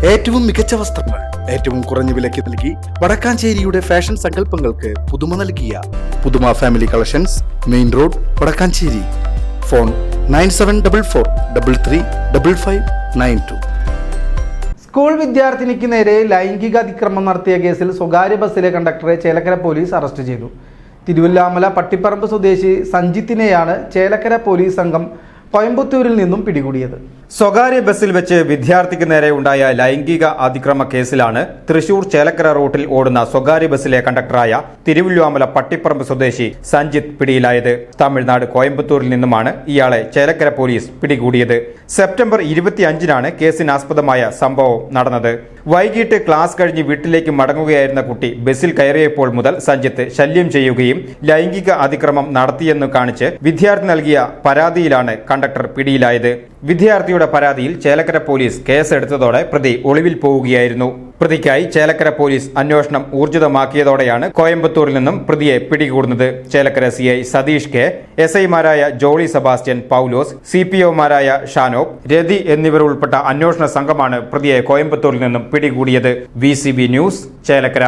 ഏറ്റവും മികച്ച വസ്ത്രങ്ങൾ ഏറ്റവും കുറഞ്ഞ വിലയ്ക്ക് നൽകി വടക്കാഞ്ചേരിയുടെ ഫാഷൻ സങ്കല്പങ്ങൾക്ക് പുതുമ നൽകിയ പുതുമ family collections, main road, Vadakkanchery. Phone 9744335592. School വിദ്യാർത്ഥിനിക്ക് നേരെ ലൈംഗിക അതിക്രമം നടത്തിയ കേസിൽ സ്വകാര്യ ബസ്സിലെ കണ്ടക്ടറെ ചേലക്കര പോലീസ് അറസ്റ്റ് ചെയ്തു. തിരുവല്ലാമല പട്ടിപ്പറമ്പ് സ്വദേശി സഞ്ജിത്തിനെയാണ് ചേലക്കര പോലീസ് സംഘം കോയമ്പത്തൂരിൽ നിന്നും പിടികൂടിയത്. സ്വകാര്യ ബസ്സിൽ വെച്ച് വിദ്യാർത്ഥിക്ക് നേരെ ഉണ്ടായ ലൈംഗിക അതിക്രമ കേസിലാണ് തൃശൂർ ചേലക്കര റൂട്ടിൽ ഓടുന്ന സ്വകാര്യ ബസ്സിലെ കണ്ടക്ടറായ തിരുവല്ലാമല പട്ടിപ്പറമ്പ് സ്വദേശി സഞ്ജിത്ത് പിടിയിലായത്. തമിഴ്നാട് കോയമ്പത്തൂരിൽ നിന്നുമാണ് ഇയാളെ ചേലക്കര പോലീസ് പിടികൂടിയത്. സെപ്റ്റംബർ 25-നാണ് കേസിനാസ്പദമായ സംഭവം നടന്നത്. വൈകിട്ട് ക്ലാസ് കഴിഞ്ഞ് വീട്ടിലേക്ക് മടങ്ങുകയായിരുന്ന കുട്ടി ബസ്സിൽ കയറിയപ്പോൾ മുതൽ സഞ്ജിത്ത് ശല്യം ചെയ്യുകയും ലൈംഗിക അതിക്രമം നടത്തിയെന്ന് കാണിച്ച് വിദ്യാർത്ഥി നൽകിയ പരാതിയിലാണ് കണ്ടക്ടർ പിടിയിലായത്. വിദ്യാർത്ഥിയുടെ പരാതിയിൽ ചേലക്കര പോലീസ് കേസെടുത്തതോടെ പ്രതി ഒളിവിൽ പോവുകയായിരുന്നു. പ്രതിക്കായി ചേലക്കര പോലീസ് അന്വേഷണം ഊർജിതമാക്കിയതോടെയാണ് കോയമ്പത്തൂരിൽ നിന്നും പ്രതിയെ പിടികൂടുന്നത്. ചേലക്കര CI സതീഷ് കെ, SI-മാരായ ജോളി സെബാസ്റ്റ്യൻ, പൗലോസ്, CPO-മാരായ ഷാനോബ്, രതി എന്നിവരുൾപ്പെട്ട അന്വേഷണ സംഘമാണ് പ്രതിയെ കോയമ്പത്തൂരിൽ നിന്നും പിടികൂടിയത്. VCB news, Chelakkara.